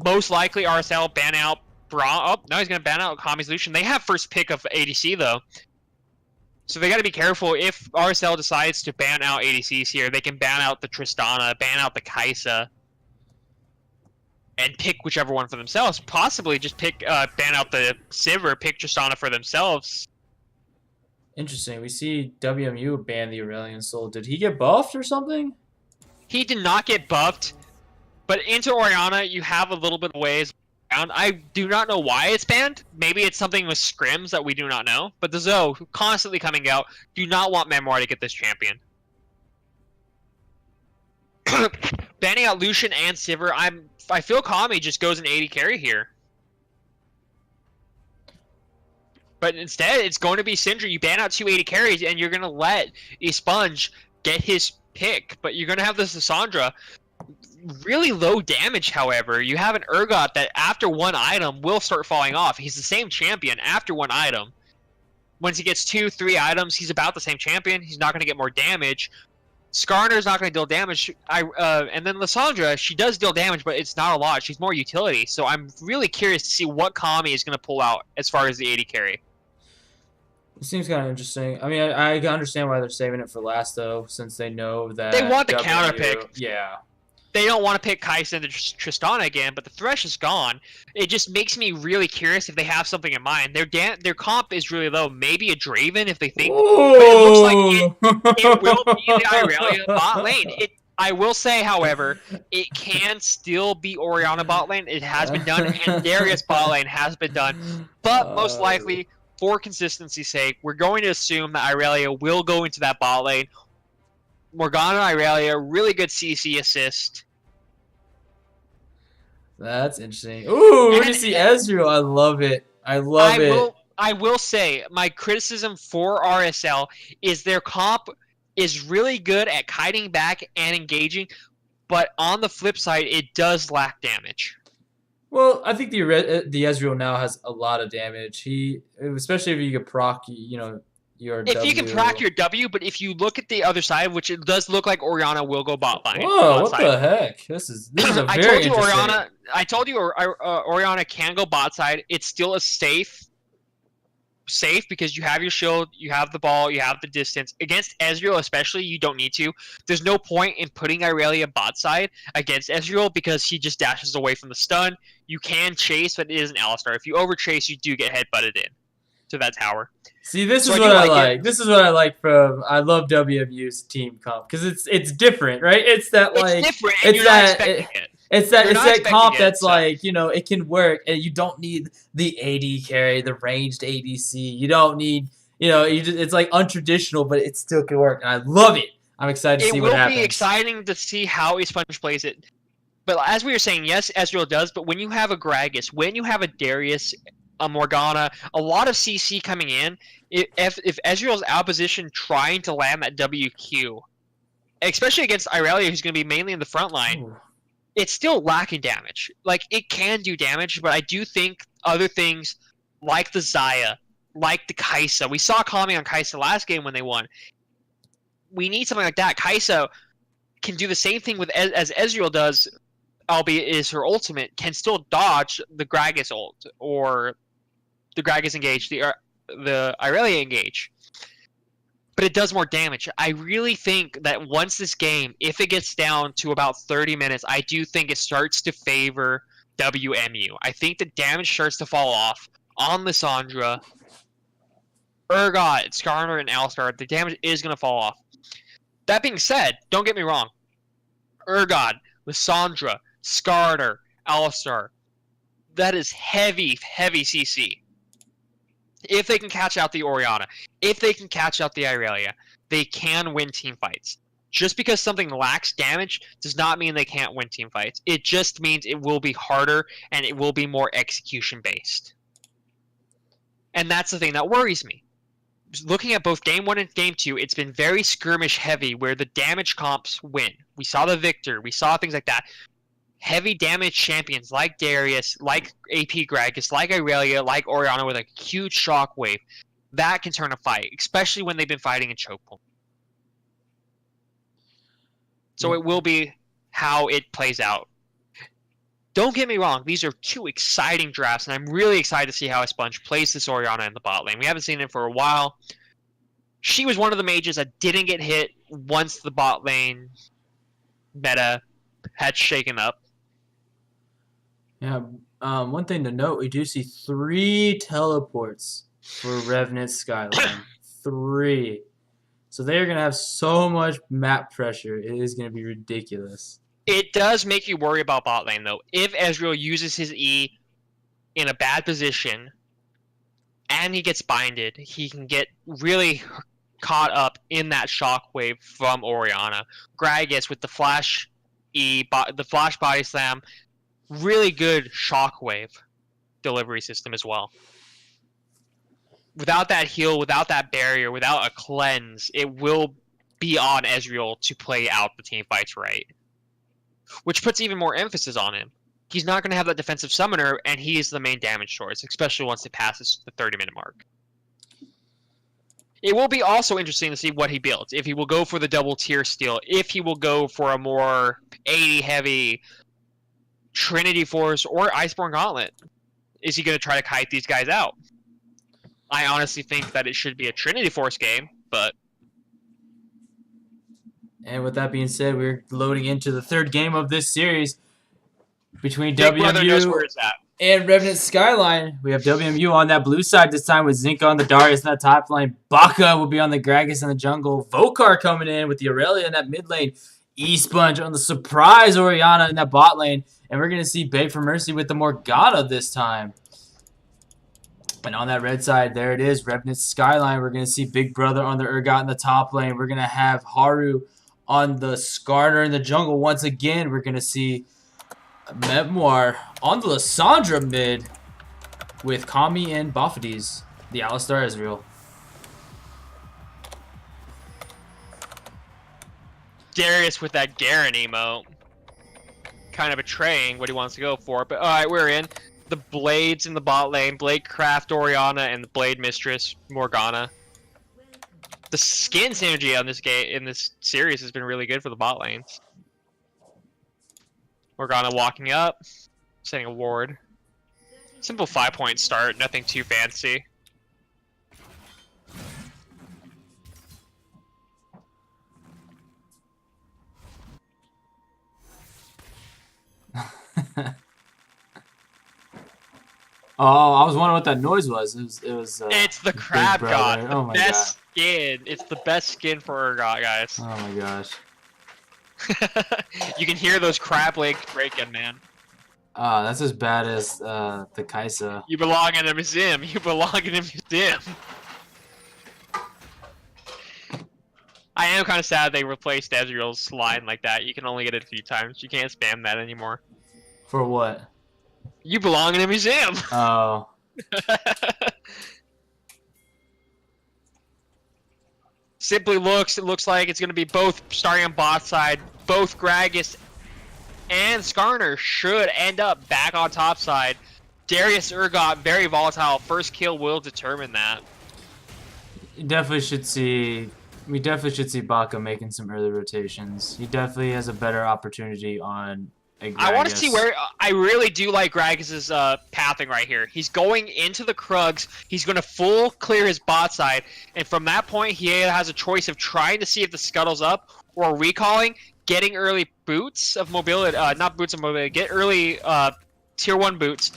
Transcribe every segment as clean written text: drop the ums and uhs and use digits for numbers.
most likely RSL ban out Braum. Oh, no, he's going to ban out Kami's Lucian. They have first pick of ADC, though. So they got to be careful. If RSL decides to ban out ADCs here, they can ban out the Tristana, ban out the Kai'Sa, and pick whichever one for themselves. Possibly just pick, ban out the Sivir, pick Tristana for themselves. Interesting. We see WMU ban the Aurelion Soul. Did he get buffed or something? He did not get buffed, but into Orianna, you have a little bit of ways around. I do not know why it's banned. Maybe it's something with scrims that we do not know. But the Zoe, constantly coming out, do not want Memoir to get this champion. Banning out Lucian and Sivir, I feel Kami just goes an 80 carry here. But instead, it's going to be Syndra. You ban out 280 carries, and you're going to let Esponge get his pick. But you're going to have this Lissandra. Really low damage, however. You have an Urgot that after one item will start falling off. He's the same champion after one item. Once he gets 2, 3 items, he's about the same champion. He's not going to get more damage. Skarner's not going to deal damage. And then Lissandra, she does deal damage, but it's not a lot. She's more utility. So I'm really curious to see what Kami is going to pull out as far as the 80 carry. It seems kind of interesting. I mean, I understand why they're saving it for last, though, since they know that They want the WMU counter pick. Yeah. They don't want to pick Kai'Sa and Tristana again, but the Thresh is gone. It just makes me really curious if they have something in mind. Their comp is really low. Maybe a Draven if they think. Ooh. But it looks like it will be the Irelia bot lane. I will say, however, it can still be Orianna bot lane. It has been done, and Darius bot lane has been done. But most likely, for consistency's sake, we're going to assume that Irelia will go into that bot lane. Morgana Irelia, really good CC assist. That's interesting. Ooh, we're gonna see Ezreal. I love it. I love it. I will say, my criticism for RSL is their comp is really good at kiting back and engaging, but on the flip side, it does lack damage. Well, I think the Ezreal now has a lot of damage. Especially if you can proc, your If W. you can proc your W, but if you look at the other side, which it does look like Orianna will go bot line. Whoa, what the heck? This is a very interesting. I told you Orianna can go bot side. It's still a safe because you have your shield, you have the ball, you have the distance. Against Ezreal especially, you don't need to. There's no point in putting Irelia bot side against Ezreal because he just dashes away from the stun. You can chase, but it is an Alistar. If you over chase, you do get headbutted in to that tower. See, this is what I like. This is what I like from. I love WMU's team comp because it's different, right? It's that like it's different, and you're not expecting it. It's that comp that's like, it can work, and you don't need the AD carry, the ranged ADC. You don't need, it's like untraditional, but it still can work, and I love it. I'm excited to see what happens. It will be exciting to see how Esponge plays it. But as we were saying, yes, Ezreal does, but when you have a Gragas, when you have a Darius, a Morgana, a lot of CC coming in, if Ezreal's out of position trying to land that WQ, especially against Irelia, who's going to be mainly in the front line, Ooh. It's still lacking damage. Like, it can do damage, but I do think other things like the Xayah, like the Kai'Sa. We saw Kami on Kai'Sa last game when they won. We need something like that. Kai'Sa can do the same thing as Ezreal does, albeit is her ultimate, can still dodge the Gragas ult, or the Gragas engage, the Irelia engage. But it does more damage. I really think that once this game, if it gets down to about 30 minutes, I do think it starts to favor WMU. I think the damage starts to fall off on Lissandra, Urgot, Skarner, and Alistar. The damage is going to fall off. That being said, don't get me wrong. Urgot, Lissandra, Skarner, Alistar. That is heavy, heavy CC. If they can catch out the Orianna, if they can catch out the Irelia, they can win team fights. Just because something lacks damage does not mean they can't win team fights. It just means it will be harder and it will be more execution based. And that's the thing that worries me. Looking at both Game 1 and Game 2, it's been very skirmish heavy where the damage comps win. We saw the Victor, we saw things like that. Heavy damage champions like Darius, like AP Gragas, like Irelia, like Orianna with a huge shockwave, that can turn a fight, especially when they've been fighting in choke point. So it will be how it plays out. Don't get me wrong, these are two exciting drafts, and I'm really excited to see how Sponge plays this Orianna in the bot lane. We haven't seen it for a while. She was one of the mages that didn't get hit once the bot lane meta had shaken up. Yeah. One thing to note, we do see 3 teleports for Revenant Skyline. 3. So they're going to have so much map pressure. It is going to be ridiculous. It does make you worry about bot lane, though. If Ezreal uses his E in a bad position and he gets binded, he can get really caught up in that shockwave from Orianna. Gragas with the flash E, the flash body slam, really good shockwave delivery system as well. Without that heal, without that barrier, without a cleanse, it will be on Ezreal to play out the team fights right. Which puts even more emphasis on him. He's not going to have that defensive summoner, and he is the main damage source, especially once it passes the 30-minute mark. It will be also interesting to see what he builds. If he will go for the double tier steal, if he will go for a more 80-heavy Trinity Force or Iceborne Gauntlet. Is he going to try to kite these guys out? I honestly think that it should be a Trinity Force game, but... And with that being said, we're loading into the 3rd game of this series between Big Brother knows WMU where it's at. and Revenant Skyline. We have WMU on that blue side this time with Zinka on the Darius in that top lane. Baka will be on the Gragas in the jungle. Vokar coming in with the Aurelia in that mid lane. E-Sponge on the surprise Orianna in that bot lane. And we're going to see Beg for Mercy with the Morgana this time. And on that red side, there it is, Revenant Skyline. We're going to see Big Brother on the Urgot in the top lane. We're going to have Haru on the Skarner in the jungle. Once again, we're going to see Memoir on the Lissandra mid with Kami and Bafadis, the Alistar Ezreal. Darius with that Garen emote. Kind of betraying what he wants to go for. But alright, we're in. The Blades in the bot lane. Bladecraft Orianna and the Blade Mistress Morgana. The skin synergy on this game in this series has been really good for the bot lanes. Morgana walking up, setting a ward. Simple 5-point start, nothing too fancy. Oh, I was wondering what that noise was. It was it's the Crab God. Oh my best skin. It's the best skin for Urgot, guys. Oh my gosh. You can hear those crab legs breaking, man. That's as bad as the Kaisa. You belong in a museum. You belong in a museum. I am kind of sad they replaced Ezreal's line like that. You can only get it a few times. You can't spam that anymore. For what? You belong in a museum. Oh. Simply it looks like it's going to be both starting on bot side. Both Gragas and Skarner should end up back on top side. Darius Urgot, very volatile. First kill will determine that. We definitely should see Baka making some early rotations. He definitely has a better opportunity on a Gragas. I want to see where... I really do like Gragas' pathing right here. He's going into the Krugs. He's going to full clear his bot side. And from that point, he has a choice of trying to see if the scuttle's up or recalling, getting early boots of mobility. Not boots of mobility. Get early tier 1 boots.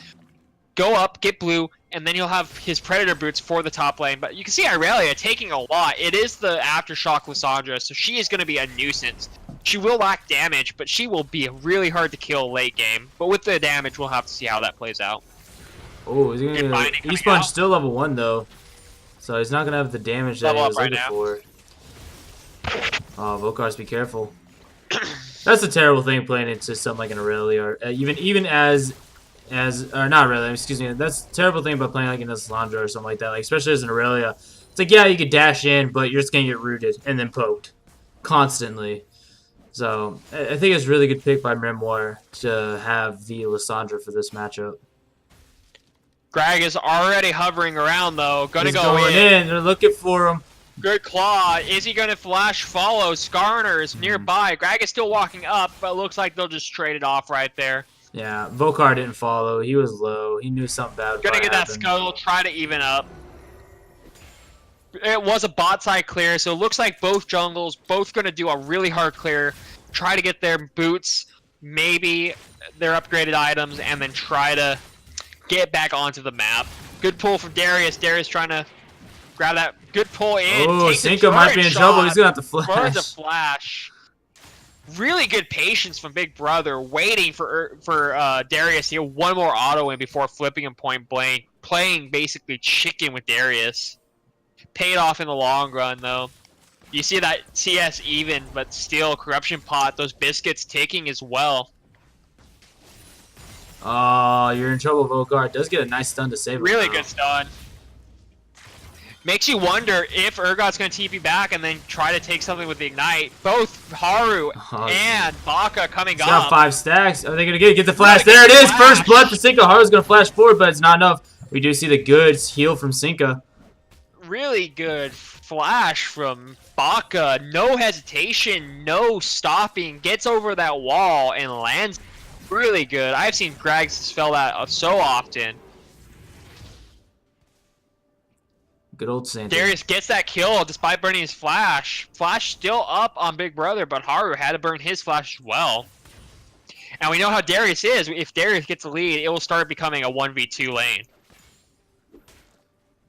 Go up, get blue, and then he'll have his Predator boots for the top lane. But you can see Aurelia taking a lot. It is the Aftershock Lissandra, so she is going to be a nuisance. She will lack damage, but she will be really hard to kill late game. But with the damage, we'll have to see how that plays out. Oh, E-Sponge still level 1 though, so he's not gonna have the damage that he was looking for. Oh, Vokars, be careful. That's a terrible thing playing into something like an Aurelia, or even as or not Aurelia. Excuse me. That's a terrible thing about playing like in a Lissandra or something like that. Like especially as an Aurelia, it's like yeah, you could dash in, but you're just gonna get rooted and then poked constantly. So I think it's a really good pick by Memoir to have the Lissandra for this matchup. Greg is already hovering around though. He's going in. They're looking for him. Good claw. Is he going to flash follow? Skarner is nearby. Greg is still walking up, but it looks like they'll just trade it off right there. Yeah, Vokar didn't follow. He was low. He knew something bad was Gonna about to get that happen. scuttle, try to even up. It was a bot side clear, so it looks like both jungles, both gonna do a really hard clear, try to get their boots, maybe their upgraded items, and then try to get back onto the map. Good pull from Darius. Darius trying to grab that. Good pull in. Oh, Cinco might be in trouble. He's gonna have to flash. Burns a flash. Really good patience from Big Brother, waiting for Darius to get one more auto in before flipping him point blank, playing basically chicken with Darius. Paid off in the long run, though. You see that CS even, but still, Corruption Pot, those biscuits taking as well. Oh, you're in trouble, Vokar. Does get a nice stun to save him. Really good stun. Makes you wonder if Urgot's going to TP back and then try to take something with the Ignite. Both Haru and Baka coming He's up. got 5 stacks. Are they going to get the flash? There it is. First blood for Cinco. Haru's going to flash forward, but it's not enough. We do see the good heal from Cinco. Really good flash from Baka. No hesitation, no stopping. Gets over that wall and lands. Really good. I've seen Grags spell that so often. Good old Santa. Darius gets that kill despite burning his flash. Flash still up on Big Brother, but Haru had to burn his flash as well. And we know how Darius is. If Darius gets the lead, it will start becoming a 1v2 lane.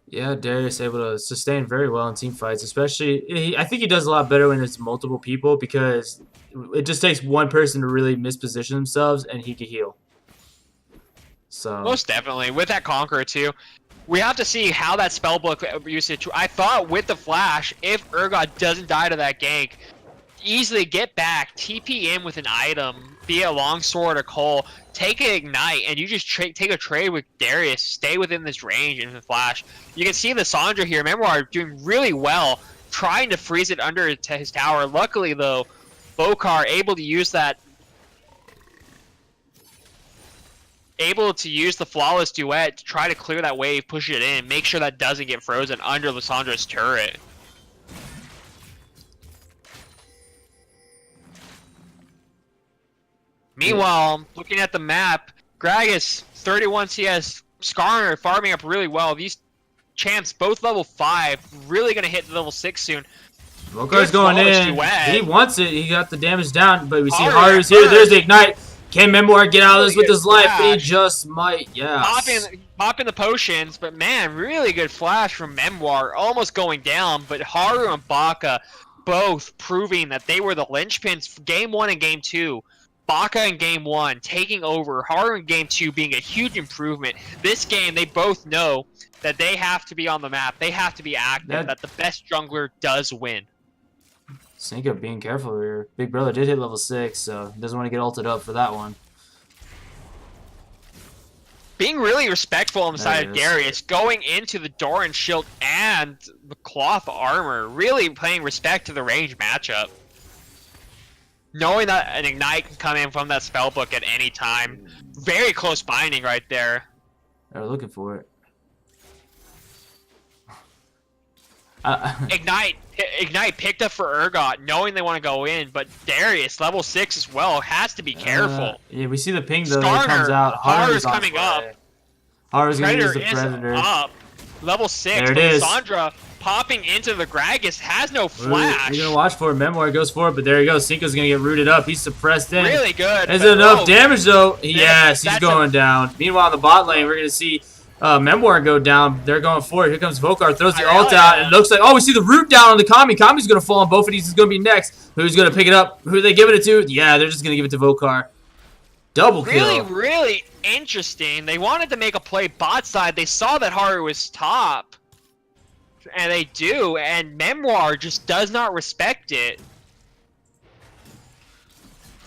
Yeah, Darius able to sustain very well in team fights, especially I think he does a lot better when it's multiple people because it just takes one person to really misposition themselves and he can heal. So most definitely with that Conqueror too. We have to see how that spellbook usage. I thought with the flash, if Urgot doesn't die to that gank, easily get back, TP in with an item, be it a longsword or Cole, take an ignite, and you just take a trade with Darius, stay within this range and the flash. You can see the Sandra here, Memoir doing really well, trying to freeze it under his tower. Luckily though, Vokar able to use that. Able to use the flawless duet to try to clear that wave, push it in, make sure that doesn't get frozen under Lissandra's turret. Meanwhile, looking at the map, Gragas, 31 CS, Skarner farming up really well. These champs, both level 5, really going to hit level 6 soon. Vokar's going in. He wants it. He got the damage down, but we see Haru's here. There's the ignite. Can Memoir get out of this with his life? But he just might, yeah. Popping the potions, but man, really good flash from Memoir. Almost going down, but Haru and Baka both proving that they were the linchpins for Game 1 and Game 2. Baka in Game 1 taking over, Haru in Game 2 being a huge improvement. This game, they both know that they have to be on the map. They have to be active, that the best jungler does win. Cinco being careful here. Big Brother did hit level 6, so doesn't want to get ulted up for that one. Being really respectful on the side of Darius, going into the Doran shield and the cloth armor, really paying respect to the range matchup. Knowing that an ignite can come in from that spellbook at any time. Very close binding right there. They're looking for it. Ignite picked up for Urgot, knowing they want to go in, but Darius, level 6 as well, has to be careful. Yeah, we see the ping though that comes out. Haru's coming up. Haru's going to use the Predator. Up. Level 6, there it is. Sandra popping into the Gragas, has no flash. You're going to watch for it. Memoir goes for it, but there you go. Cinco's going to get rooted up. He's suppressed in. Really good. Is it enough damage though? Yes, he's going down. Meanwhile, in the bot lane, we're going to see Memoir go down. They're going for it. Here comes Vokar, throws the ult out, and it looks like, oh, we see the root down on the Kami. Kami's going to fall on both of these. He's going to be next. Who's going to pick it up? Who are they giving it to? Yeah, they're just going to give it to Vokar. Double kill. Really interesting. They wanted to make a play bot side. They saw that Haru was top. And they do, and Memoir just does not respect it.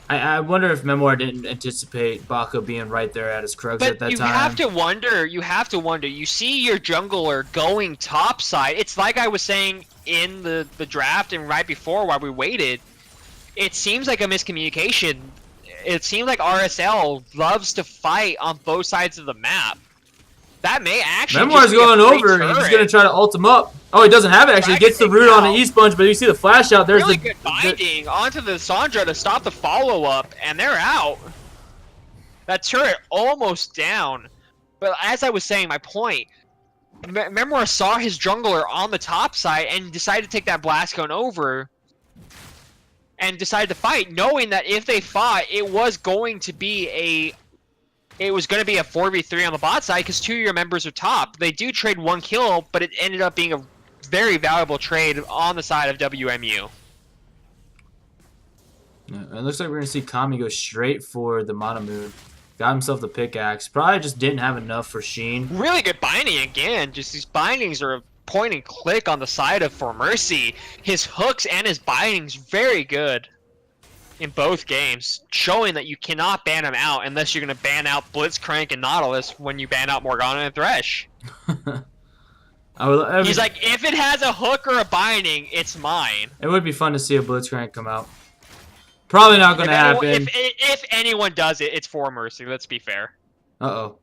I wonder if Memoir didn't anticipate Baka being right there at his Krugs at that time. But you have to wonder. You see your jungler going top side. It's like I was saying in the draft and right before while we waited. It seems like a miscommunication. It seems like RSL loves to fight on both sides of the map. That may actually Memoir's going over. He's going to try to ult him up. Oh, he doesn't have it, actually. He gets the root on the E-Sponge, but you see the flash out. There's really good binding onto the Sandra to stop the follow-up, and they're out. That turret almost down. But as I was saying, my point, Memoir saw his jungler on the top side and decided to take that blast cone over and decided to fight, knowing that if they fought, it was going to be a 4v3 on the bot side because 2 of your members are top. They do trade 1 kill, but it ended up being a very valuable trade on the side of WMU. Yeah, it looks like we're going to see Kami go straight for the Mana Moon. Got himself the pickaxe. Probably just didn't have enough for Sheen. Really good binding again. Just these bindings are a point and click on the side of For Mercy. His hooks and his bindings very good in both games, showing that you cannot ban him out unless you're going to ban out Blitzcrank and Nautilus when you ban out Morgana and Thresh. He's like, if it has a hook or a binding, it's mine. It would be fun to see a Blitzcrank come out. Probably not going to happen. If anyone does it, it's For Mercy. Let's be fair. Uh-oh.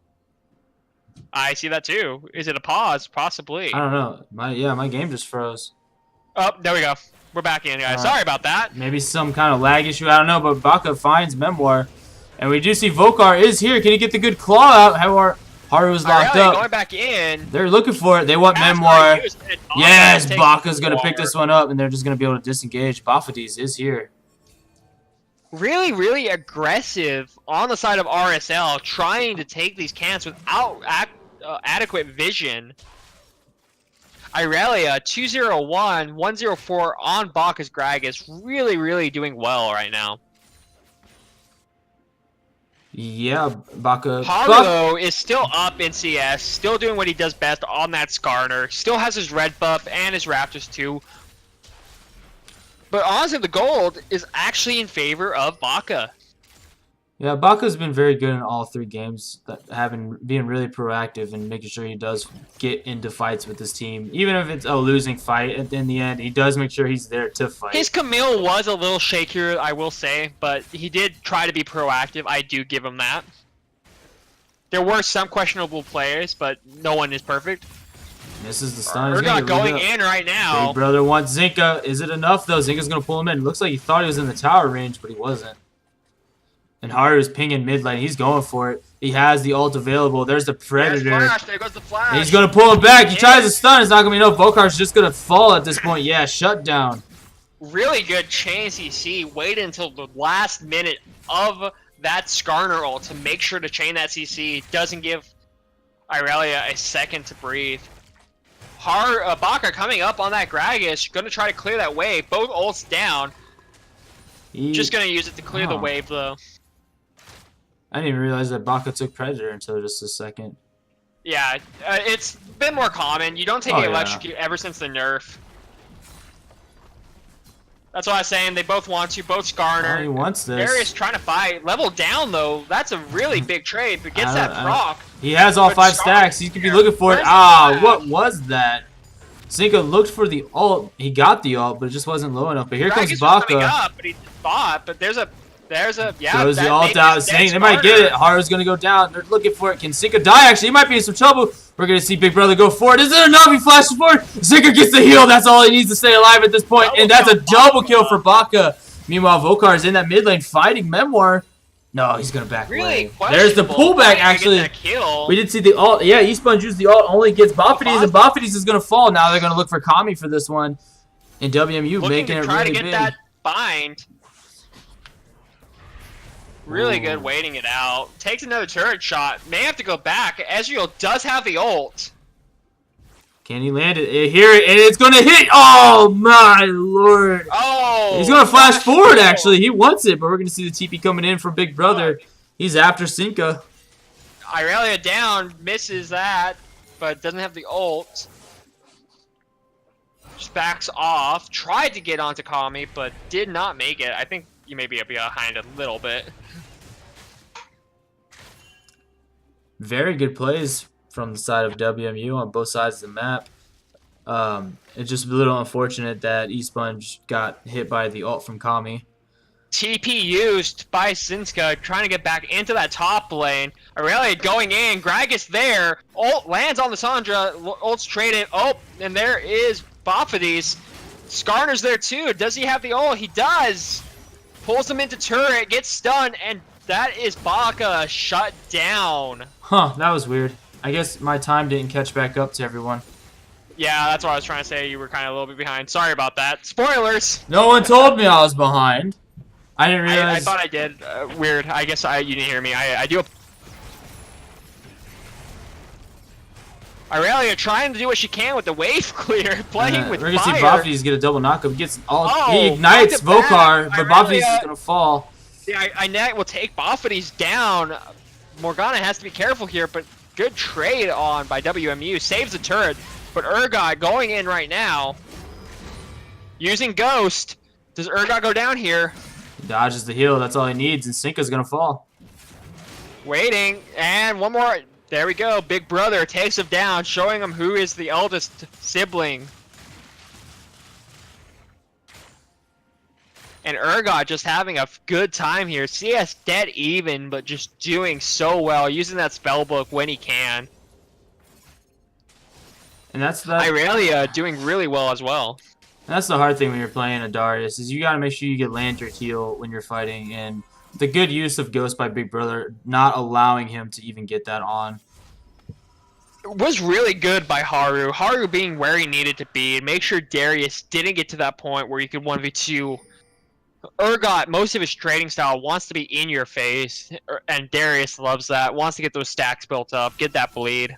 I see that too. Is it a pause? Possibly. I don't know. My game just froze. Oh, there we go. We're back in, guys. Sorry about that. Maybe some kind of lag issue. I don't know, but Baka finds Memoir. And we do see Vokar is here. Can he get the good claw out? Haru's locked up. Going back in. They're looking for it. They want Memoir. Yes, Baka's going to pick this one up, and they're just going to be able to disengage. Bafadis is here. Really, really aggressive on the side of RSL, trying to take these camps without adequate vision. Irelia, 201, 104 on Baka's Gragas. Really, really doing well right now. Yeah, Baka. Haru is still up in CS, still doing what he does best on that Skarner. Still has his red buff and his Raptors too. But honestly, the gold is actually in favor of Baka. Yeah, Baka's been very good in all 3 games, being really proactive and making sure he does get into fights with his team. Even if it's a losing fight, in the end, he does make sure he's there to fight. His Camille was a little shakier, I will say, but he did try to be proactive. I do give him that. There were some questionable players, but no one is perfect. Misses the stun. We're not going in right now. Big brother wants Zinka. Is it enough, though? Zinka's going to pull him in. Looks like he thought he was in the tower range, but he wasn't. And Haru's pinging mid lane. He's going for it. He has the ult available. There's the Predator. There goes the flash. And he's going to pull him back. He tries to stun. It's not going to be enough. Vokar's just going to fall at this point. Yeah, shut down. Really good chain CC. Waited until the last minute of that Skarner ult to make sure to chain that CC. Doesn't give Irelia a second to breathe. Baka coming up on that Gragas. Going to try to clear that wave. Both ults down. Just going to use it to clear the wave, though. I didn't even realize that Baka took Predator until just a second. Yeah, it's been more common. You don't take the electrocute ever since the nerf. That's why I was saying they both want to. Both Skarner. He wants this. Darius trying to fight. Level down, though. That's a really big trade, but gets that proc. He has all 5 stacks. He could be looking for it. Ah, what was that? Zinka looked for the ult. He got the ult, but it just wasn't low enough. But here comes Baka. Up, but he fought. But there's a throws the ult out. Saying they might get it. Haru's gonna go down. They're looking for it. Can Zinka die? Actually, he might be in some trouble. We're gonna see Big Brother go for it. Is it enough? He flashes forward. Zinka gets the heal. That's all he needs to stay alive at this point. And that's a double kill for Baka. Meanwhile, Vokar's in that mid lane fighting Memoir. No, he's gonna back away. There's the pullback. Actually, we did see the ult. Yeah, Esports used the ult. Only gets Bafadis, and Bafadis is gonna fall. Now they're gonna look for Kami for this one. And WMU making it really big. Try to get that bind. Really good waiting it out. Takes another turret shot. May have to go back. Ezreal does have the ult. Can he land it? Here, and it's going to hit. Oh, my lord. Oh. He's going to flash forward, actually. He wants it, but we're going to see the TP coming in from Big Brother. He's after Zinka. Irelia down. Misses that, but doesn't have the ult. Just backs off. Tried to get onto Kami, but did not make it. I think you may be behind a little bit. Very good plays from the side of WMU on both sides of the map. It's just a little unfortunate that Esports got hit by the ult from Kami. TP used by Zinka, trying to get back into that top lane. Aurelia going in, Gragas there. Ult lands on the Sandra, ult's traded. Oh, and there is Bafadis. Skarner's there too. Does he have the ult? He does. Pulls him into turret, gets stunned, and That is Baka shut down. Huh, that was weird. I guess my time didn't catch back up to everyone. Yeah, that's what I was trying to say. You were kind of a little bit behind. Sorry about that. Spoilers. No one told me I was behind. I didn't realize. I thought I did. Weird. I guess you didn't hear me. I do. Aurelia trying to do what she can with the wave clear, playing with we're gonna fire. see Bophity's get a double knockup. He gets all. Oh, he ignites Vokar, but Bophity's is gonna fall. Yeah, I will take Bophity's down. Morgana has to be careful here, but good trade on by WMU. Saves the turret, but Urgot going in right now. Using Ghost. Does Urgot go down here? He dodges the heal. That's all he needs, and Sinka's gonna fall. Waiting, and one more. There we go. Big brother takes him down, showing him who is the eldest sibling. And Urgot just having a good time here. CS dead even, but just doing so well, using that spellbook when he can. And that's that. Irelia doing really well as well. And that's the hard thing when you're playing a Darius, is you gotta make sure you get land your heal when you're fighting, and the good use of Ghost by Big Brother, not allowing him to even get that on. It was really good by Haru. Haru being where he needed to be, and make sure Darius didn't get to that point where you could 1v2. Urgot, most of his trading style wants to be in your face, and Darius loves that. Wants to get those stacks built up, get that bleed.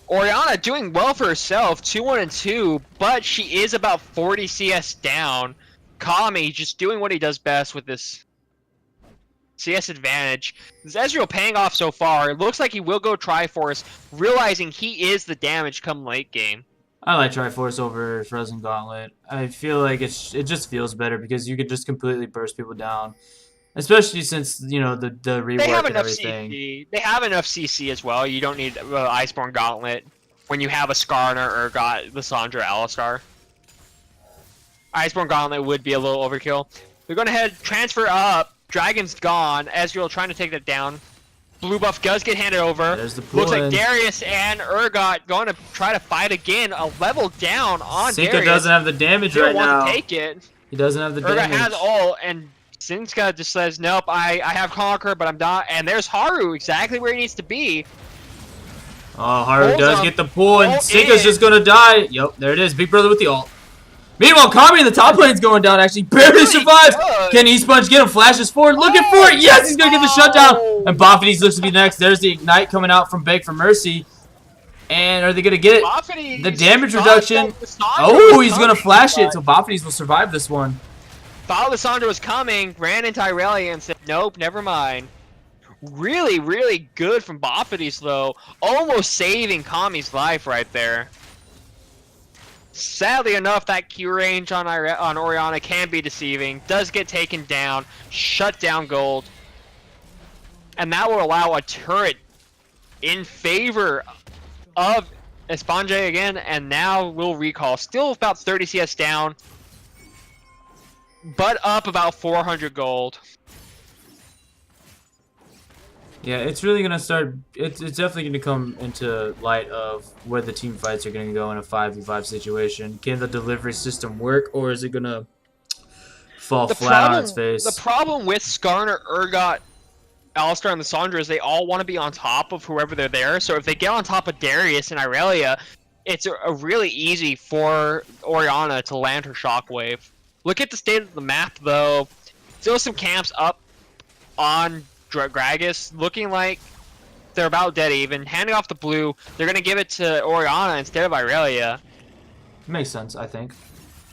Orianna doing well for herself, 2-1-2, but she is about 40 CS down. Kami just doing what he does best with this CS advantage. Ezreal paying off so far. It looks like he will go Triforce, realizing he is the damage come late game. I like Triforce over Frozen Gauntlet. I feel like it just feels better because you could just completely burst people down. Especially since, you know, the rework they have and enough everything. CC. They have enough CC as well. You don't need Iceborne Gauntlet when you have a Skarner or got Lissandra Alistar. Iceborne Gauntlet would be a little overkill. They're going to head transfer up. Dragon's gone. Ezreal trying to take that down. Blue buff does get handed over. There's the pull Looks like in. Darius and Urgot going to try to fight again. A level down on Sinka Darius. doesn't have the damage Still right now. want to take it. He doesn't have the Urgot damage. has ult, and Sinka just says, nope, I have Conquer, but I'm not. And there's Haru, exactly where he needs to be. Oh, Haru Hold does up. get the pull, and Ult Sinka's in. just going to die. Yep, there it is. Big Brother with the ult. Meanwhile, Kami in the top lane's going down, actually. Barely Really survives. good. Can E-Sponge get him? Flashes forward, looking for it. Yes, he's going to get the shutdown. And Bophity's looks to be next. There's the Ignite coming out from Beg for Mercy. And are they going to get Bophity's the damage thought reduction? that Lissandra Oh, was he's going to coming, flash it, but so Bophity's will survive this one. thought Lissandra was coming, ran into Irelia and said, nope, never mind. Really, really good from Bophity's, though. Almost saving Kami's life right there. Sadly enough, that Q range on Orianna can be deceiving. Does get taken down. Shut down gold. And that will allow a turret in favor of Esponge again. And now will recall. Still about 30 CS down. But up about 400 gold. Yeah, it's really going to start. It's definitely going to come into light of where the team fights are going to go in a 5v5 situation. Can the delivery system work, or is it going to fall flat on its face? The problem with Skarner, Urgot, Alistar, and Lissandra is they all want to be on top of whoever they're there. So if they get on top of Darius and Irelia, it's a really easy for Orianna to land her Shockwave. Look at the state of the map, though. Still some camps up on Gragas, looking like they're about dead even. Handing off the blue, they're going to give it to Orianna instead of Irelia. Makes sense, I think.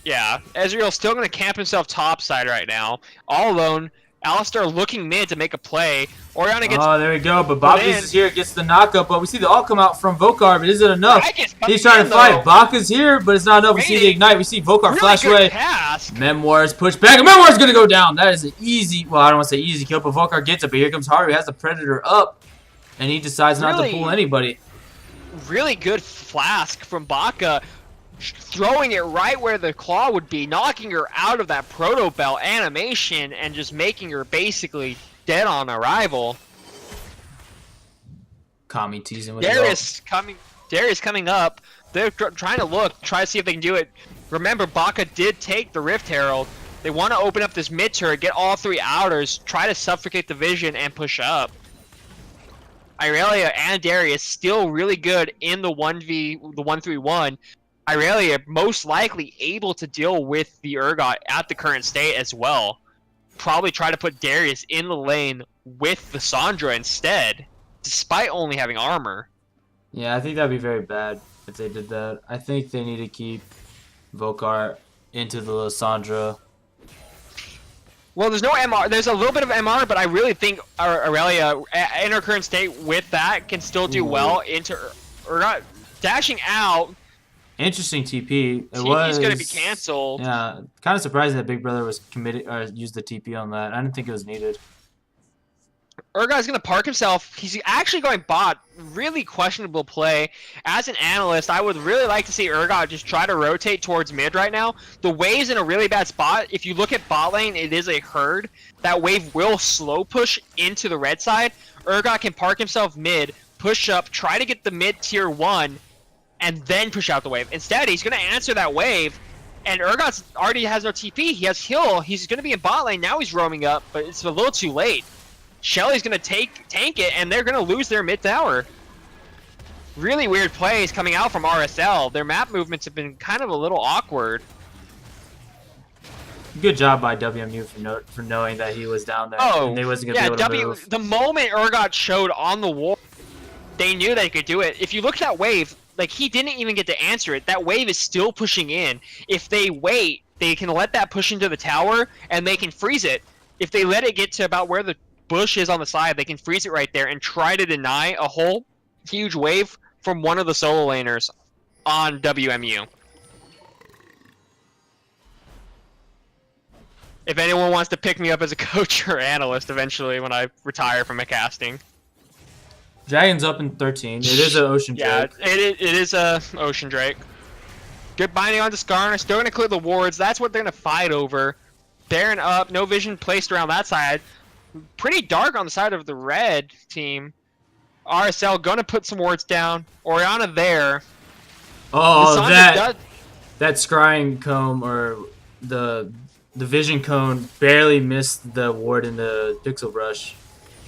Yeah, Ezreal's still going to camp himself topside right now. All alone. Alistar looking mid to make a play. Orianna gets... Oh, there we go. But Baka's is here, gets the knockup. But we see the all come out from Vokar, but is it enough? He's trying to fight. Baka's here, but it's not enough. We see the Ignite. We see Vokar flash away. Memoirs push back. And Memoir's going to go down. That is an easy... Well, I don't want to say easy kill, but Vokar gets it. But here comes Haru. He has the Predator up. And he decides not to pull anybody. Really good flask from Baka. Throwing it right where the claw would be, knocking her out of that proto bell animation and just making her basically dead on arrival. Kami teasing with Darius coming up. They're trying to try to see if they can do it. Remember, Baka did take the Rift Herald. They want to open up this mid turret, get all 3 outers, try to suffocate the vision, and push up. Irelia and Darius still really good in the 1v1. Irelia most likely able to deal with the Urgot at the current state as well. Probably try to put Darius in the lane with the Sandra instead, despite only having armor. Yeah, I think that'd be very bad if they did that. I think they need to keep Vokar into the Lissandra. Well, there's no MR. There's a little bit of MR, but I really think Aurelia, in her current state with that, can still do well into Urgot. Dashing out. Interesting TP. TP's going to be canceled. Yeah, kind of surprising that Big Brother was committed or used the TP on that. I didn't think it was needed. Urgot's going to park himself. He's actually going bot. Really questionable play. As an analyst, I would really like to see Urgot just try to rotate towards mid right now. The wave's in a really bad spot. If you look at bot lane, it is a herd. That wave will slow push into the red side. Urgot can park himself mid, push up, try to get the mid tier 1, and then push out the wave. Instead, he's going to answer that wave, and Urgot already has no TP. He has heal. He's going to be in bot lane. Now he's roaming up, but it's a little too late. Shelly's going to tank it, and they're going to lose their mid tower. Really weird plays coming out from RSL. Their map movements have been kind of a little awkward. Good job by WMU for knowing that he was down there. Oh, and they wasn't going to be able to move. The moment Urgot showed on the wall, they knew they could do it. If you look at that wave, like, he didn't even get to answer it. That wave is still pushing in. If they wait, they can let that push into the tower, and they can freeze it. If they let it get to about where the bush is on the side, they can freeze it right there and try to deny a whole huge wave from one of the solo laners on WMU. If anyone wants to pick me up as a coach or analyst eventually when I retire from my casting. Dragon's up in 13. It is an Ocean Drake. Yeah, it is a Ocean Drake. Good binding onto Skarner. Still going to clear the wards. That's what they're going to fight over. Baron up. No vision placed around that side. Pretty dark on the side of the red team. RSL going to put some wards down. Orianna there. Oh, that scrying comb or the vision cone barely missed the ward in the pixel brush.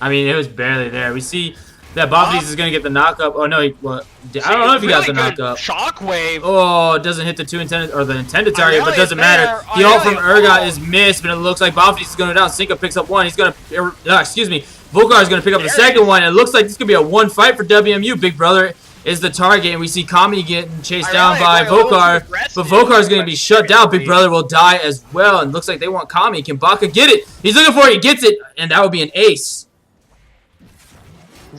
I mean, it was barely there. We see that Boppies is going to get the knockup. Oh, no. I don't know if he got the knockup. Shockwave. Oh, it doesn't hit the intended target, but it doesn't matter. The ult from Urgot is missed, but it looks like Boppies is going to go down. Cinco picks up one. He's going to, excuse me, Volcar is going to pick up the second one. It looks like this could be a one fight for WMU. Big Brother is the target, and we see Kami getting chased down by Volcar, but Volcar is going to be shut down. Big Brother will die as well, and looks like they want Kami. Can Baka get it? He's looking for it. He gets it, and that would be an ace.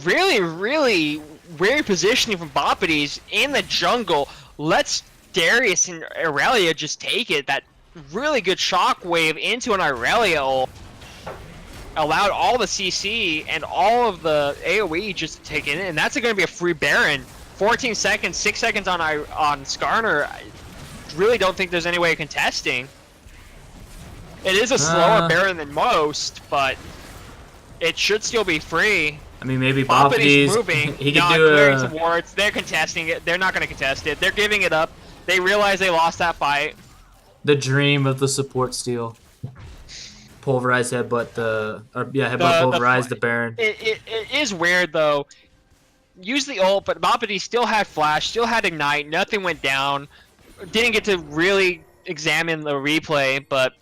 Really, really weird positioning from Boppities in the jungle. Let's Darius and Aurelia just take it. That really good shockwave into an Aurelia ult allowed all the CC and all of the AoE just to take it in, and that's going to be a free Baron. 14 seconds, 6 seconds on Skarner. I really don't think there's any way of contesting. It is a slower Baron than most, but it should still be free. I mean, maybe Boppity's moving. He can do clearing some wards. They're contesting it. They're not going to contest it. They're giving it up. They realize they lost that fight. The dream of the support steal. Pulverize headbutt pulverize the Baron. It is weird though. Use the ult, but Boppity still had flash, still had ignite. Nothing went down. Didn't get to really examine the replay, but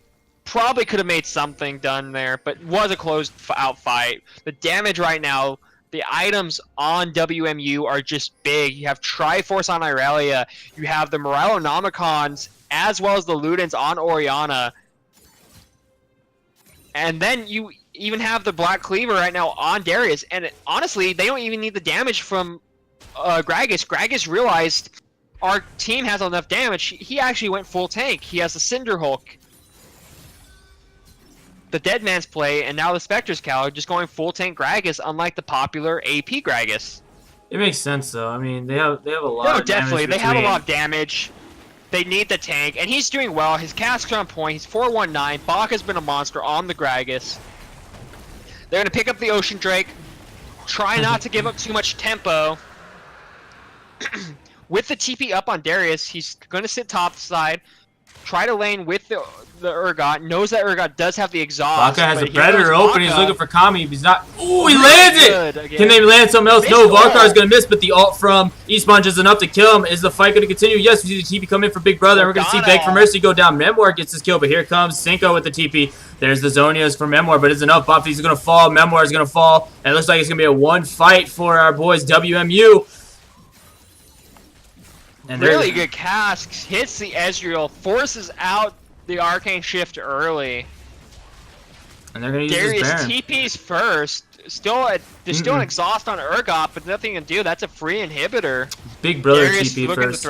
probably could have made something done there. But was a closed out fight. The damage right now, the items on WMU are just big. You have Triforce on Irelia. You have the Morellonomicons as well as the Ludens on Orianna. And then you even have the Black Cleaver right now on Darius. And honestly, they don't even need the damage from Gragas. Gragas realized our team has enough damage. He actually went full tank. He has the Cinder Hulk, the Dead Man's Play, and now the Spectre's Cowl, just going full tank Gragas, unlike the popular AP Gragas. It makes sense though. I mean, they have a lot. No, of definitely, damage they have a lot of damage. They need the tank, and he's doing well. His cask's on point. He's 419. Baka's been a monster on the Gragas. They're going to pick up the Ocean Drake. Try not to give up too much tempo. With the TP up on Darius, he's going to sit top side. Try to lane with the Urgot. Knows that Urgot does have the exhaust. Baka has but a Predator open. He's looking for Kami. He's not. Ooh, he Really lands it! Can they land something else? No, Varkar is going to miss, but the ult from Esports is enough to kill him. Is the fight going to continue? Yes, we see the TP come in for Big Brother. And we're going to see Beg for Mercy go down. Memoir gets his kill, but here comes Cinco with the TP. There's the Zonias for Memoir, but it's enough. Buffy's going to fall. Memoir is going to fall. And it looks like it's going to be a one fight for our boys WMU. And really good casks. Hits the Ezreal. Forces out the Arcane Shift early. And they're going to use this Baron. TP's first. There's still an exhaust on Urgot, but nothing to do. That's a free inhibitor. Big Brother TP first.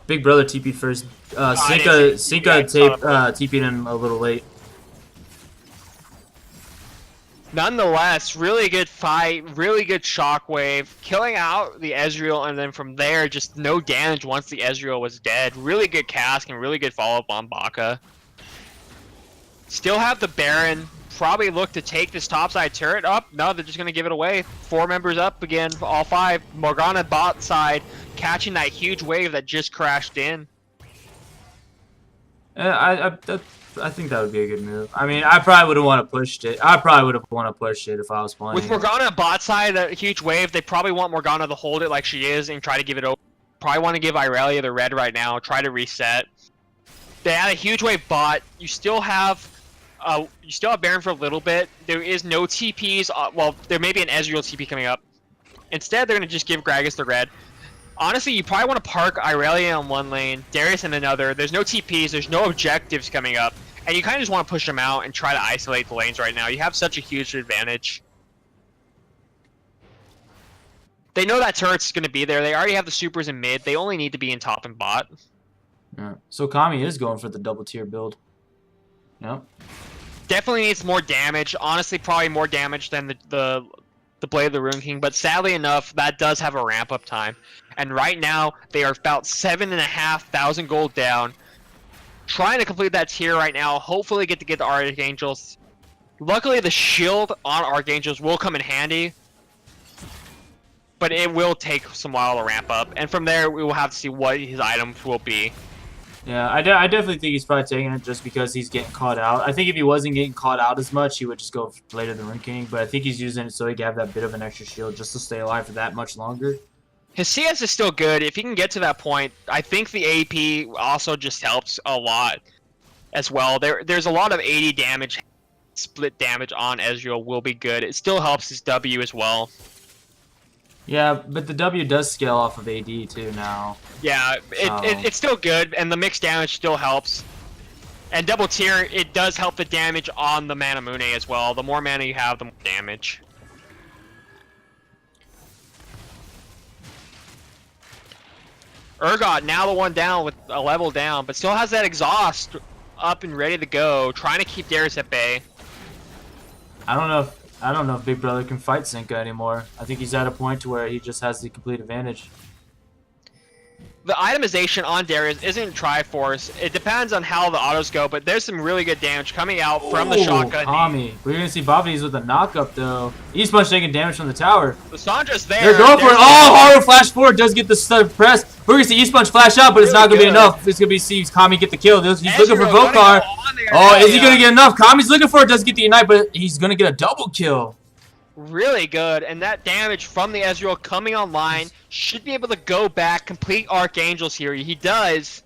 Big Brother TP first. Cinca TP'd in a little late. Nonetheless, really good fight, really good shockwave, killing out the Ezreal, and then from there, just no damage once the Ezreal was dead. Really good cask and really good follow-up on Baka. Still have the Baron. Probably look to take this topside turret up. No, they're just going to give it away. 4 members up again, all 5. Morgana bot side, catching that huge wave that just crashed in. I think that would be a good move. I mean, I probably would have want to push it. I probably would have want to push it if I was playing. With Morgana bot side, a huge wave, they probably want Morgana to hold it like she is and try to give it over. Probably want to give Irelia the red right now, try to reset. They had a huge wave bot. You still have Baron for a little bit. There is no TPs. Well, there may be an Ezreal TP coming up. Instead, they're going to just give Gragas the red. Honestly, you probably want to park Irelia in one lane, Darius in another. There's no TPs, there's no objectives coming up. And you kind of just want to push them out and try to isolate the lanes right now. You have such a huge advantage. They know that turret's going to be there. They already have the supers in mid. They only need to be in top and bot. Yeah. So Kami is going for the double tier build. Yep. Definitely needs more damage. Honestly, probably more damage than the Blade of the Rune King. But sadly enough, that does have a ramp-up time. And right now, they are about 7,500 gold down. Trying to complete that tier right now. Hopefully get the Archangels. Luckily, the shield on Archangels will come in handy. But it will take some while to ramp up. And from there, we will have to see what his items will be. Yeah, I definitely think he's probably taking it just because he's getting caught out. I think if he wasn't getting caught out as much, he would just go Blade of the Rune King. But I think he's using it so he can have that bit of an extra shield just to stay alive for that much longer. His CS is still good. If he can get to that point, I think the AP also just helps a lot as well. There's a lot of 80 damage, split damage on Ezreal will be good. It still helps his W as well. Yeah, but the W does scale off of AD too now. Yeah, it's still good, and the mixed damage still helps. And double tier, it does help the damage on the Mana Mune as well. The more mana you have, the more damage. Urgot now the one down with a level down, but still has that exhaust up and ready to go, trying to keep Darius at bay. I don't know if Big Brother can fight Cinca anymore. I think he's at a point to where he just has the complete advantage. The itemization on Darius isn't Triforce. It depends on how the autos go, but there's some really good damage coming out from the shotgun. Kami. We're going to see Bobby's with a knock-up, though. Esports taking damage from the tower. The Sandra's there. They're going for it. Oh, Horror Flash 4 does get the press. We're going to see Esports flash out, but it's not going to be enough. It's going to be see Kami get the kill. He's looking for Vokar. Oh, is he going to get enough? Kami's looking for it. Does get the Ignite, but he's going to get a double kill. Really good, and that damage from the Ezreal coming online should be able to go back, complete Archangels here. He does.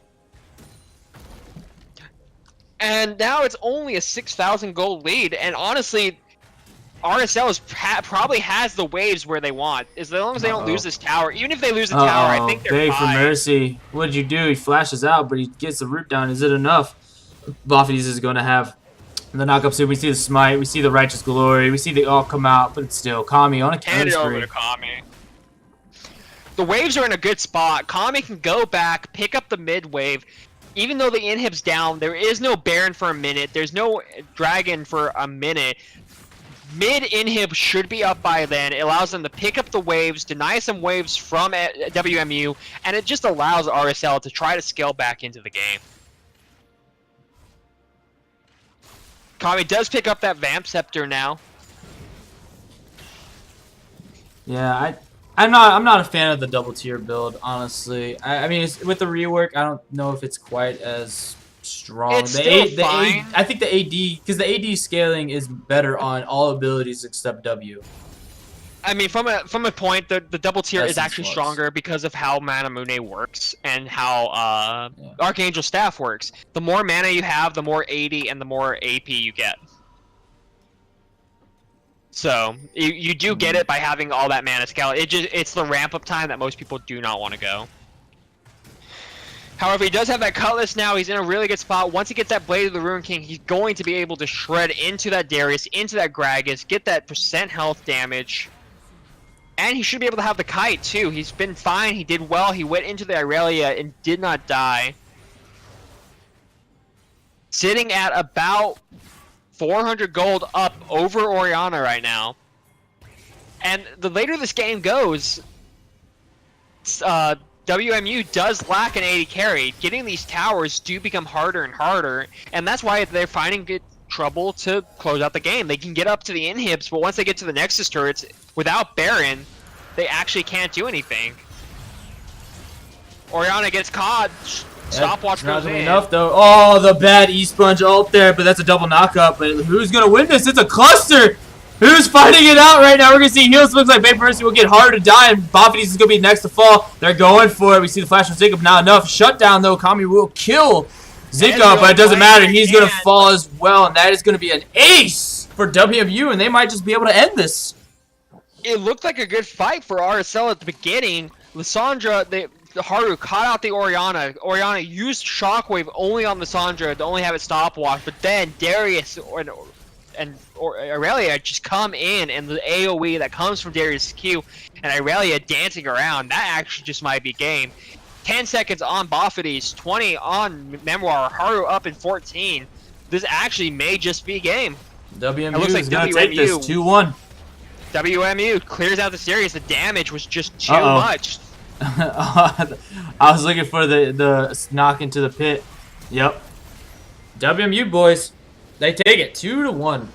And now it's only a 6,000 gold lead, and honestly, RSL probably has the waves where they want. As long as they don't lose this tower. Even if they lose the tower, I think they're Beg fine. for Mercy. What'd you do? He flashes out, but he gets the root down. Is it enough? Boffies is going to have the knock-up soon. We see the smite. We see the righteous glory. We see the all come out, but it's still Kami on a counter over to Kami. The waves are in a good spot. Kami can go back, pick up the mid wave. Even though the inhib's down, there is no Baron for a minute. There's no Dragon for a minute. Mid inhib should be up by then. It allows them to pick up the waves, deny some waves from WMU, and it just allows RSL to try to scale back into the game. Kami does pick up that Vamp Scepter now. Yeah, I'm not a fan of the double tier build, honestly. I mean, with the rework, I don't know if it's quite as strong. It's still fine. I think the AD, because the AD scaling is better on all abilities except W. I mean, from a point, the double tier That's is actually flux. stronger because of how Manamune works and how Archangel Staff works. The more mana you have, the more AD and the more AP you get. So you do get it by having all that mana scale. It's the ramp up time that most people do not want to go. However, he does have that Cutlass now. He's in a really good spot. Once he gets that Blade of the Ruin King, he's going to be able to shred into that Darius, into that Gragas, get that % health damage. And he should be able to have the Kite, too. He's been fine. He did well. He went into the Irelia and did not die. Sitting at about 400 gold up over Orianna right now. And the later this game goes, WMU does lack an AD carry. Getting these towers do become harder and harder, and that's why they're finding good trouble to close out the game. They can get up to the inhibs, but once they get to the Nexus turrets, without Baron, they actually can't do anything. Orianna gets caught. Stopwatch goes in. Enough though. Oh, the bad E-Sponge ult there, but that's a double knockup. But who's gonna win this? It's a cluster. Who's fighting it out right now? We're gonna see heals. Looks like Vapor Mercy will get hard to die, and Bophides is gonna be next to fall. They're going for it. We see the flash from Zika, not enough. Shutdown though. Kami will kill Zika, but it doesn't matter. He's gonna fall as well, and that is gonna be an ace for WMU, and they might just be able to end this. It looked like a good fight for RSL at the beginning. Lissandra, Haru caught out the Orianna. Orianna used Shockwave only on Lissandra to only have it stopwatch, but then Darius and Irelia just come in, and the AoE that comes from Darius' Q and Irelia dancing around, that actually just might be game. 10 seconds on Bophides, 20 on Memoir, Haru up in 14. This actually may just be game. WMU is going to take this 2-1. WMU clears out the series. The damage was just too much. I was looking for the knock into the pit. Yep. WMU boys, they take it 2-1.